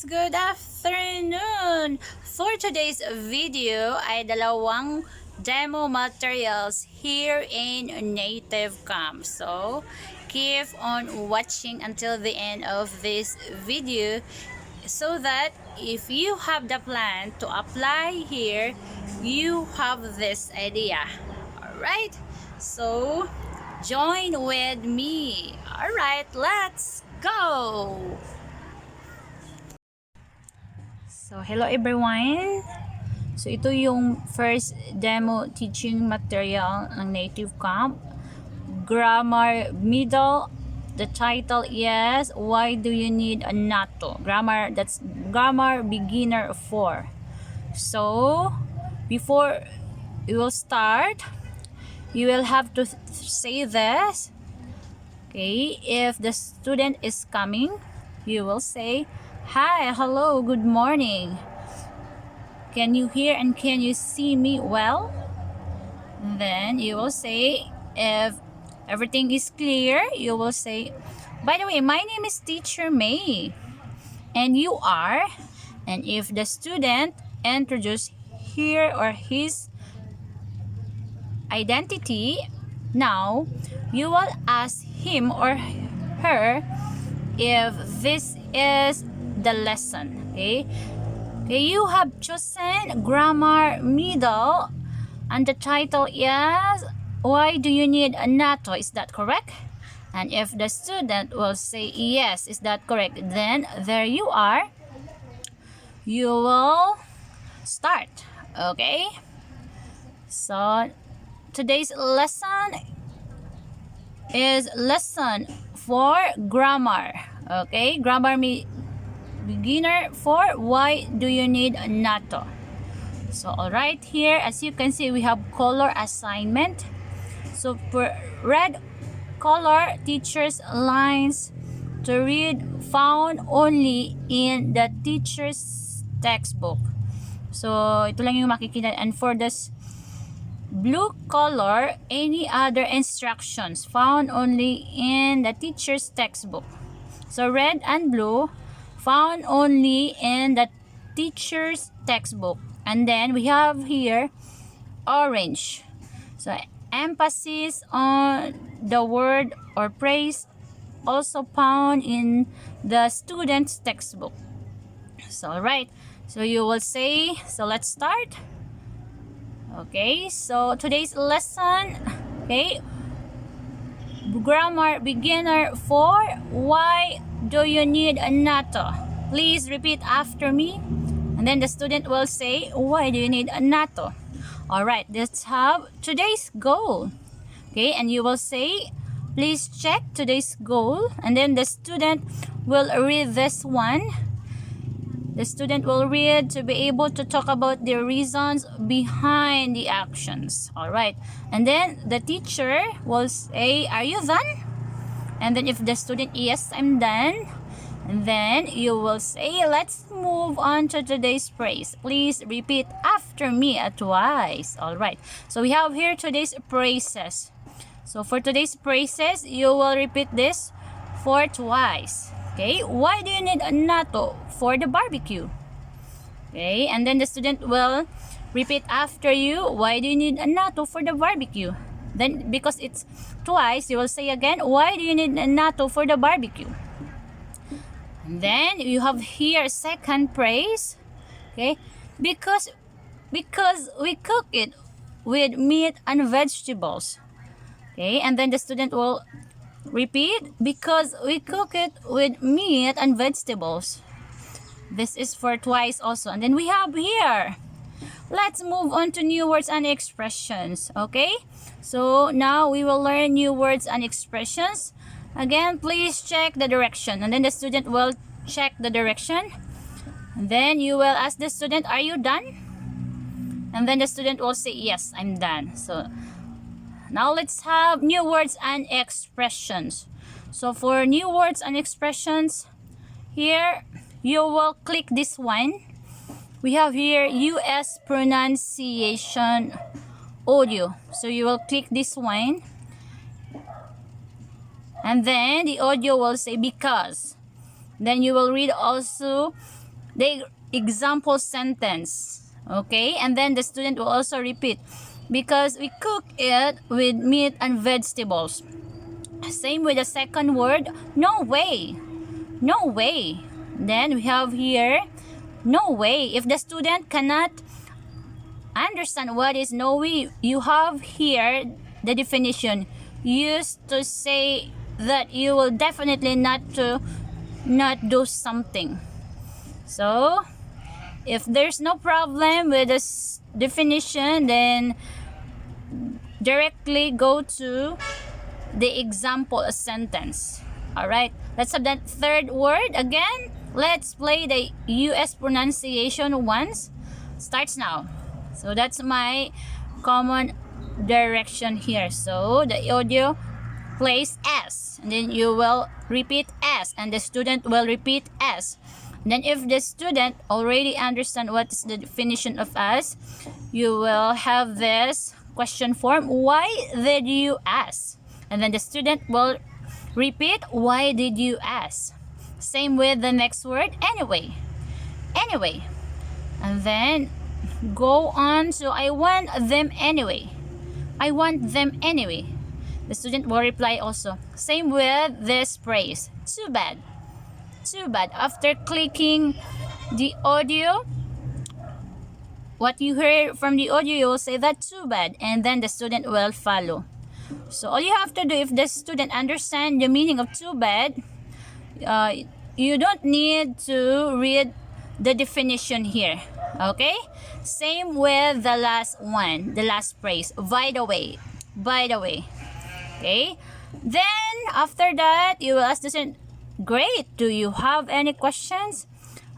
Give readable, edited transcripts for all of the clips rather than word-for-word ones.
good afternoon! For today's video ay dalawang demo materials here in Native Camp. So, keep on watching until the end of this video so that if you have the plan to apply here, you have this idea. Alright? So, join with me. Alright, let's go! So, hello everyone! So, ito yung first demo teaching material ng Native Camp. Grammar middle. The title is, Why Do You Need a NATO? Grammar, that's Grammar Beginner 4. So, before you will start, you will have to say this. Okay, if the student is coming, you will say, Hi, hello, good morning. Can you hear and can you see me well? Then you will say, if everything is clear, you will say, by the way, my name is Teacher May. And you are? And if the student introduce her or his identity, now you will ask him or her if this is the lesson. Okay, you have chosen grammar middle and the title is, Why Do You Need a NATO? Is that correct? And if the student will say yes, is that correct? Then there you are. You will start. Okay, so today's lesson is lesson for grammar. Okay, grammar beginner for Why Do You Need a NATO? So alright, here as you can see we have color assignment. So for red color, teacher's lines to read found only in the teacher's textbook. So ito lang yung makikita. And for this blue color, any other instructions found only in the teacher's textbook. So red and blue found only in the teacher's textbook. And then we have here orange. So emphasis on the word or phrase also found in the student's textbook. So alright, so you will say, so let's start. Okay, so today's lesson, okay, grammar beginner 4, Why Do You Need a NATO? Please repeat after me. And then the student will say, Why do you need a NATO? Alright, let's have today's goal. Okay, and you will say, please check today's goal. And then the student will read this one. The student will read to be able to talk about the reasons behind the actions. Alright, and then the teacher will say, Are you done? And then if the student, yes, I'm done. And then you will say, let's move on to today's phrase. Please repeat after me twice. Alright, so we have here today's phrases. So for today's phrases, you will repeat this for twice. Okay, why do you need a NATO for the barbecue? Okay, and then the student will repeat after you, why do you need a NATO for the barbecue? Then because it's twice, you will say again, why do you need a NATO for the barbecue? And then you have here second phrase. Okay, because we cook it with meat and vegetables. Okay, and then the student will repeat, because we cook it with meat and vegetables. This is for twice also. And then we have here, let's move on to new words and expressions. Okay, so now we will learn new words and expressions. Again, please check the direction. And then the student will check the direction. And then you will ask the student, are you done? And then the student will say, yes, I'm done. So now let's have new words and expressions. So for new words and expressions, here you will click this one. We have here US pronunciation audio. So you will click this one. And then the audio will say because. Then you will read also the example sentence. Okay, and then the student will also repeat, because we cook it with meat and vegetables. Same with the second word, no way. No way. Then we have here, no way. If the student cannot understand what is no way, you have here the definition used to say that you will definitely not do something. So if there's no problem with this definition, then directly go to the example sentence. All right, let's have that third word again. Let's play the US pronunciation once. Starts now. So that's my common direction here. So the audio plays S, and then you will repeat S, and the student will repeat S. And then if the student already understand what is the definition of S, you will have this question form, why did you ask? And then the student will repeat, why did you ask? Same with the next word, anyway. Anyway. And then go on to, I want them anyway. I want them anyway. The student will reply also. Same with this phrase, too bad. Too bad. After clicking the audio, what you heard from the audio, you will say that too bad, and then the student will follow. So all you have to do, if the student understand the meaning of too bad, you don't need to read the definition here. Okay, same with the last one, the last phrase, by the way. By the way. Okay, then after that you will ask the student, great, do you have any questions?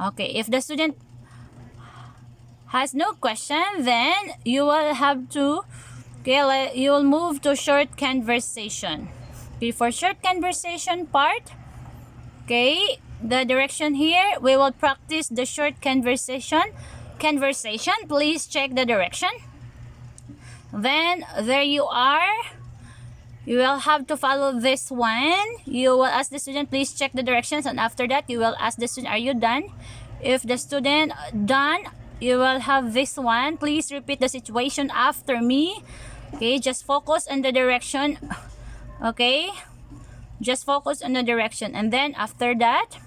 Okay, if the student has no question, then you will have to, okay, you will move to short conversation. Okay, for short conversation part, okay, the direction here, we will practice the short conversation. Please check the direction. Then there you are. You will have to follow this one. You will ask the student, please check the directions, and after that you will ask the student, are you done? If the student done, you will have this one, please repeat the situation after me. Okay, just focus on the direction. Okay, just focus on the direction. And then after that,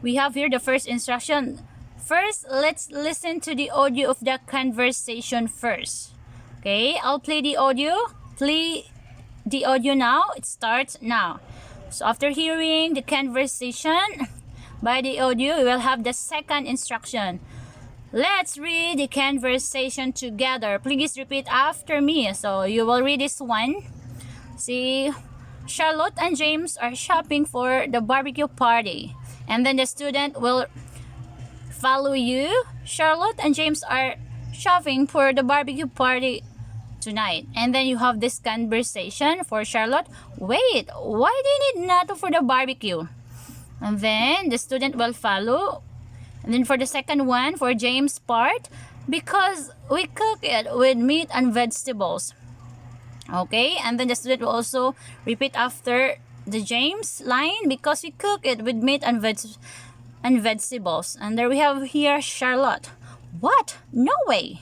we have here the first instruction. First, let's listen to the audio of the conversation first. Okay, I'll play the audio. Play the audio now. It starts now. So after hearing the conversation by the audio, we will have the second instruction. Let's read the conversation together. Please repeat after me. So you will read this one. See, Charlotte and James are shopping for the barbecue party. And then the student will follow you. Charlotte and James are shopping for the barbecue party tonight. And then you have this conversation for Charlotte. Wait, why do you need natto for the barbecue? And then the student will follow. And then for the second one, for James' part, because we cook it with meat and vegetables. Okay, and then the student will also repeat after the James line, because we cook it with meat and vegetables. And there we have here Charlotte. What? No way.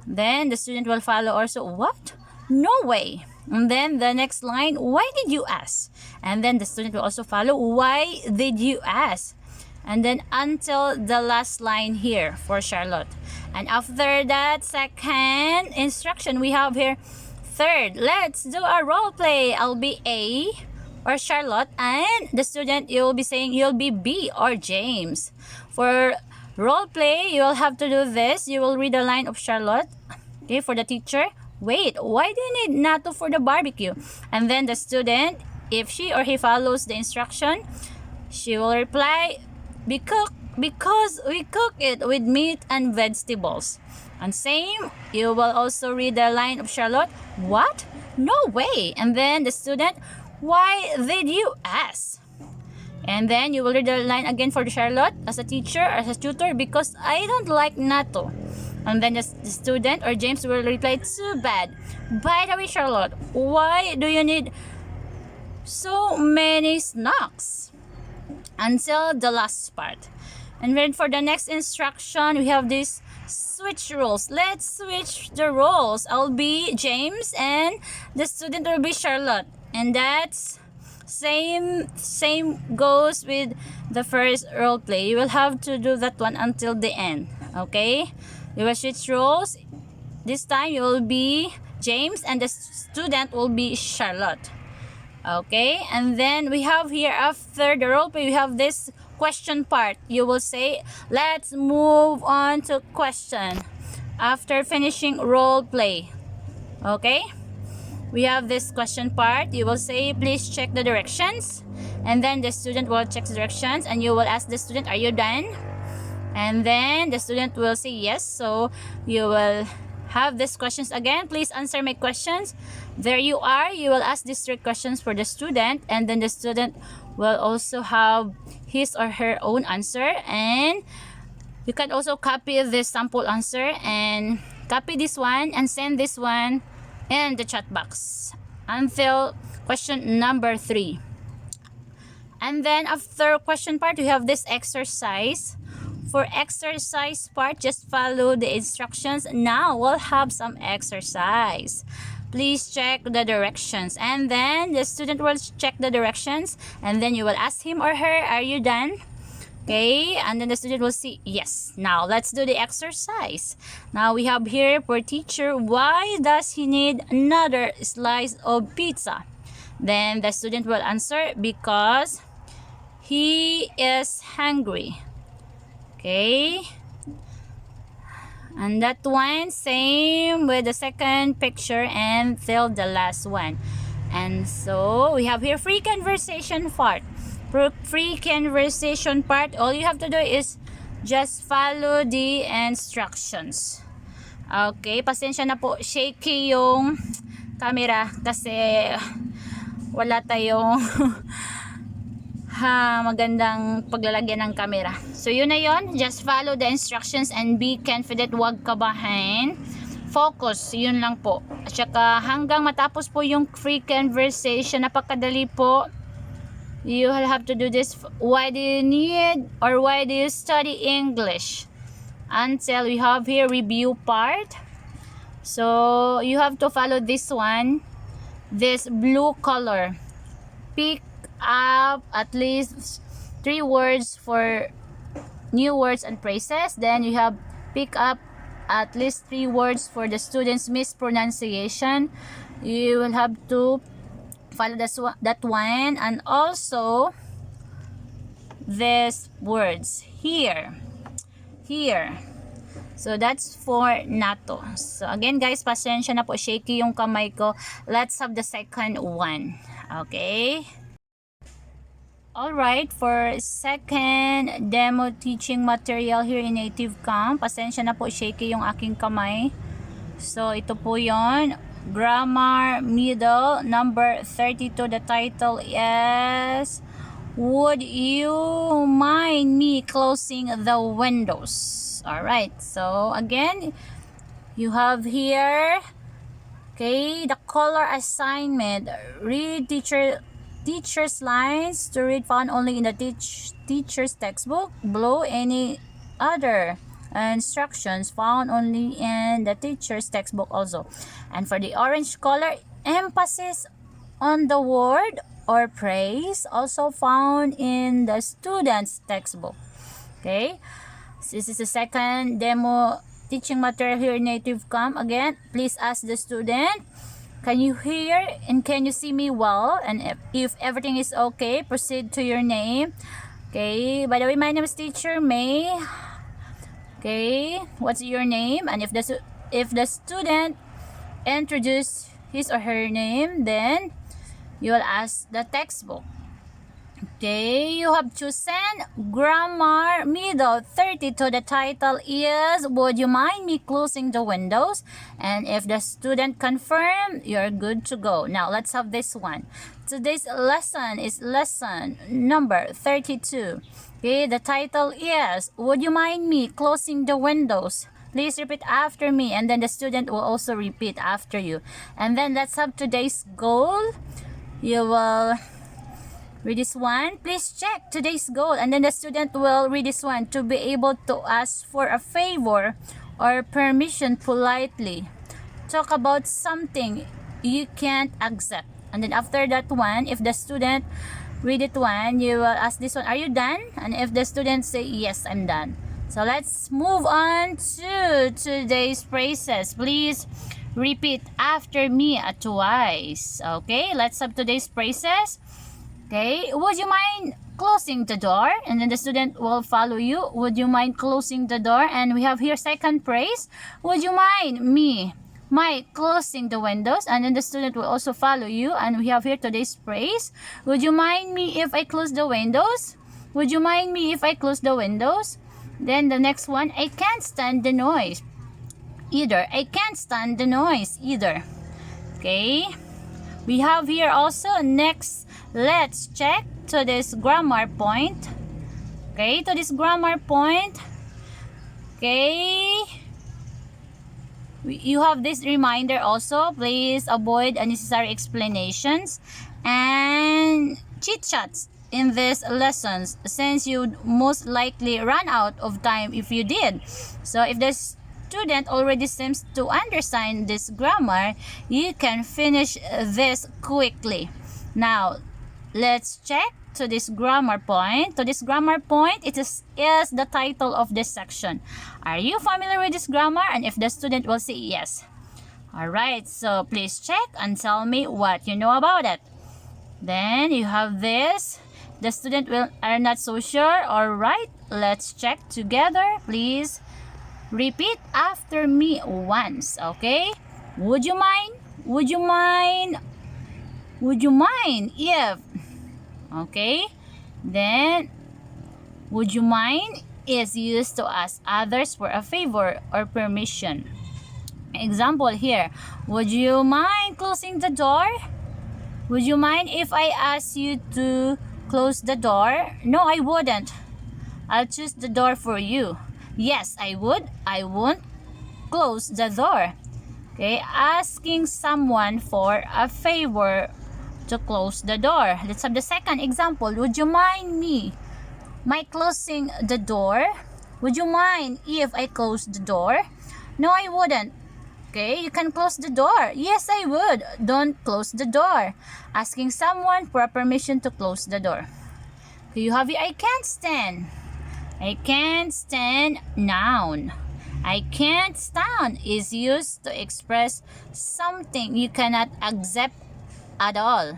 Then the student will follow also, what? No way. And then the next line, why did you ask? And then the student will also follow, why did you ask? And then until the last line here for Charlotte. And after that second instruction, we have here third. Let's do a role play. I'll be A or Charlotte, and the student, you will be saying you'll be B or James. For role play, you will have to do this. You will read the line of Charlotte. Okay, for the teacher, wait, why do you need natto for the barbecue? And then the student, if she or he follows the instruction, she will reply, because we cook it with meat and vegetables. And same, you will also read the line of Charlotte, what? No way. And then the student, why did you ask? And then you will read the line again for the Charlotte as a teacher, as a tutor, because I don't like natto. And then the student or James will reply, too bad. By the way, Charlotte, why do you need so many snacks? Until the last part. And then for the next instruction, we have this switch roles. Let's switch the roles. I'll be James and the student will be Charlotte. And that's same goes with the first role play. You will have to do that one until the end. Okay? You will switch roles. This time you will be James and the student will be Charlotte. Okay? And then we have here after the role play, we have this question part. You will say, let's move on to question after finishing role play. Okay, we have this question part. You will say, please check the directions, and then the student will check the directions, and you will ask the student, are you done? And then the student will say yes. So you will have these questions again. Please answer my questions. There you are. You will ask these 3 questions for the student, and then the student will also have his or her own answer. And you can also copy this sample answer and copy this one and send this one in the chat box until question number 3. And then after question part, we have this exercise. For exercise part, just follow the instructions. Now we'll have some exercise. Please check the directions, and then the student will check the directions, and then you will ask him or her, are you done? Okay, and then the student will say yes. Now let's do the exercise. Now we have here for teacher, why does he need another slice of pizza? Then the student will answer, because he is hungry. Okay, and that one same with the second picture until the last one. And so we have here free conversation part. For free conversation part, all you have to do is just follow the instructions. Okay, pasensya na po, shaky yung camera kasi wala tayong magandang paglalagyan ng camera. So yun na yun, just follow the instructions and be confident, wag kabahan, focus, yun lang po. At saka hanggang matapos po yung free conversation, napakadali po. You will have to do this. Why do you need or why do you study English? Until we have here review part. So you have to follow this one, this blue color. Pick up at least 3 words for new words and phrases. Then you have pick up at least 3 words for the students mispronunciation. You will have to follow that one, and also these words here. So that's for nato. So again guys, pasensya na po, shaky yung kamay ko. Let's have the second one. Okay, alright, for second demo teaching material here in Native Camp, pasensya na po, shaky yung aking kamay. So ito po yon, grammar middle number 32. The title is, would you mind me closing the windows? Alright, so again you have here, okay, the color assignment. Read teacher's lines to read found only in the teacher's textbook. Below, any other instructions found only in the teacher's textbook also. And for the orange color, emphasis on the word or phrase also found in the student's textbook. Okay, this is the second demo teaching material here in Native Camp. Again, please ask the student, can you hear and can you see me well? And if everything is okay, proceed to your name. Okay, by the way, my name is Teacher May. Okay, what's your name? And if the student introduce his or her name, then you will ask the textbook. Okay, you have chosen grammar middle 32. The title is, would you mind me closing the windows? And if the student confirm, you're good to go. Now let's have this one. Today's lesson is lesson number 32. Okay, the title is, would you mind me closing the windows? Please repeat after me, and then the student will also repeat after you. And then let's have today's goal. You will Read this one. Please check today's goal. And then the student will read this one. To be able to ask for a favor or permission politely. Talk about something you can't accept. And then after that one, if the student read it one, you will ask this one, are you done? And if the student say, yes, I'm done. So let's move on to today's phrases. Please repeat after me twice. Okay, let's have today's phrases. Okay, would you mind closing the door? And then the student will follow you. Would you mind closing the door? And we have here second phrase. Would you mind me closing the windows? And then the student will also follow you. And we have here today's phrase. Would you mind me if I close the windows? Would you mind me if I close the windows? Then the next one, I can't stand the noise. Either. I can't stand the noise. Either. Okay. We have here also next. Let's check to this grammar point. Okay. To this grammar point. Okay. You have this reminder also. Please avoid unnecessary explanations and chit chats in these lessons, since you most likely run out of time if you did. So if the student already seems to understand this grammar, you can finish this quickly. Now let's check to this grammar point. To this grammar point, it is the title of this section. Are you familiar with this grammar? And if the student will say yes. Alright, so please check and tell me what you know about it. Then you have this. The student are not so sure. Alright, let's check together. Please repeat after me once. Okay? Would you mind? Would you mind? Would you mind if? Okay? Then, would you mind is used to ask others for a favor or permission. Example here. Would you mind closing the door? Would you mind if I ask you to close the door? No, I wouldn't. I'll choose the door for you. Yes, I would. I won't close the door. Okay, asking someone for a favor to close the door. Let's have the second example. Would you mind me closing the door? Would you mind if I close the door? No, I wouldn't. Okay, you can close the door. Yes, I would. Don't close the door. Asking someone for a permission to close the door. Okay, you have I can't stand. I can't stand, noun. I can't stand is used to express something you cannot accept at all.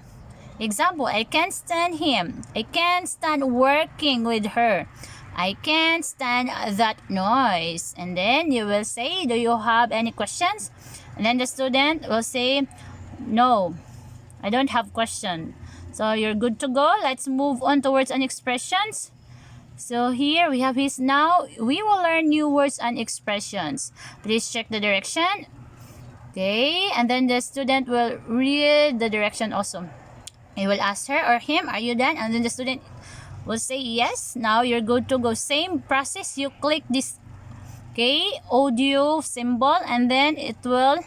Example, I can't stand him. I can't stand working with her. I can't stand that noise. And then you will say, do you have any questions? And then the student will say, no, I don't have question. So you're good to go. Let's move on towards expressions. So here we have his now. We will learn new words and expressions. Please check the direction. Okay, and then the student will read the direction also. He will ask her or him, are you done? And then the student will say yes. Now you're good to go. Same process. You click this audio symbol and then it will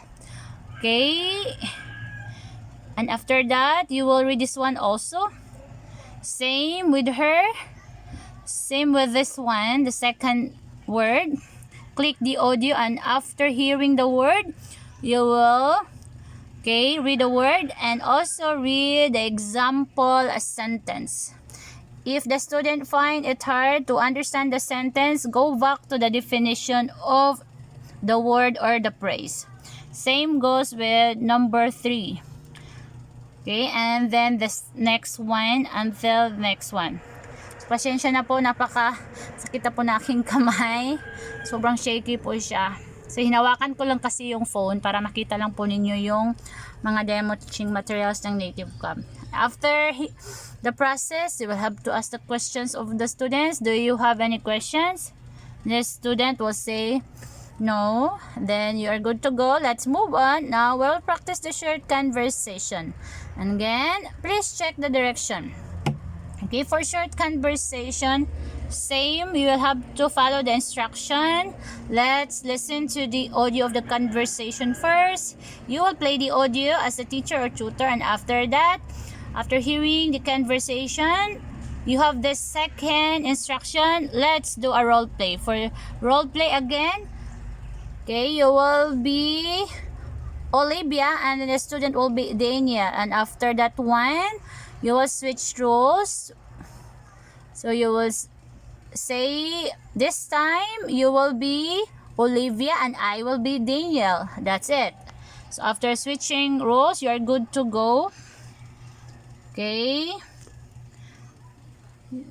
and after that you will read this one also. Same with her. Same with this one, the second word. Click the audio and after hearing the word, you will read the word and also read the example sentence. If the student find it hard to understand the sentence, go back to the definition of the word or the phrase. Same goes with number 3. Okay, and then this next one until next one. So, pasensya na po, sakit na po na aking kamay. Sobrang shaky po siya. So, hinawakan ko lang kasi yung phone para makita lang po ninyo yung mga demo teaching materials ng Native Camp. After the process, you will have to ask the questions of the students. Do you have any questions? The student will say no. Then you are good to go. Let's move on. Now we'll practice the short conversation. And again, please check the direction. Okay, for short conversation, same, you will have to follow the instruction. Let's listen to the audio of the conversation first. You will play the audio as a teacher or tutor, and after that, After hearing the conversation, you have the second instruction. Let's do a role play. For role play again, okay, you will be Olivia and the student will be Dania. And after that one, you will switch roles. So you will say this time you will be Olivia and I will be Daniel. That's it. So after switching roles, you are good to go. Okay.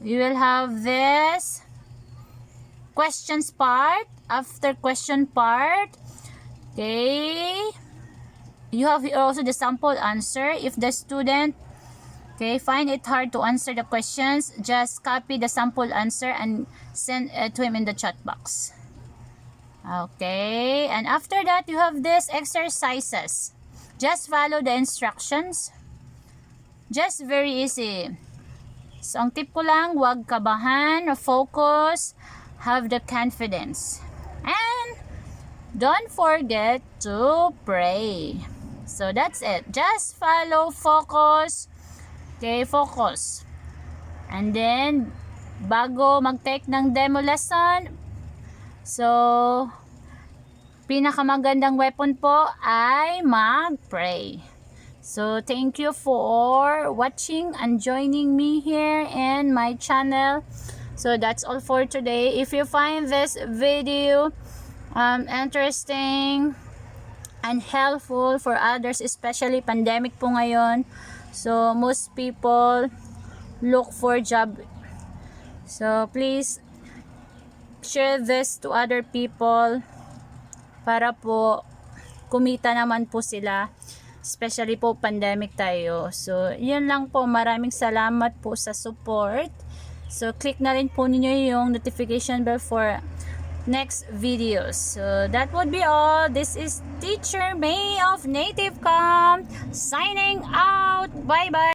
You will have this questions part. After question part, okay, you have here also the sample answer. If the student, okay, find it hard to answer the questions, just copy the sample answer and send it to him in the chat box. Okay, and after that, you have these exercises. Just follow the instructions. Just very easy. So, ang tip ko lang, huwag kabahan, focus, have the confidence. And don't forget to pray. So, that's it. Just follow, focus. Okay, focus. And then, bago mag-take ng demo lesson, so, pinakamagandang weapon po ay mag-pray. So, thank you for watching and joining me here in my channel. So, that's all for today. If you find this video interesting and helpful for others, especially pandemic po ngayon, so most people look for job. So, please share this to other people para po kumita naman po sila. Especially po pandemic tayo. So, yun lang po. Maraming salamat po sa support. So, click na rin po ninyo yung notification bell for next videos. So, that would be all. This is Teacher May of Native Camp signing out. Bye-bye.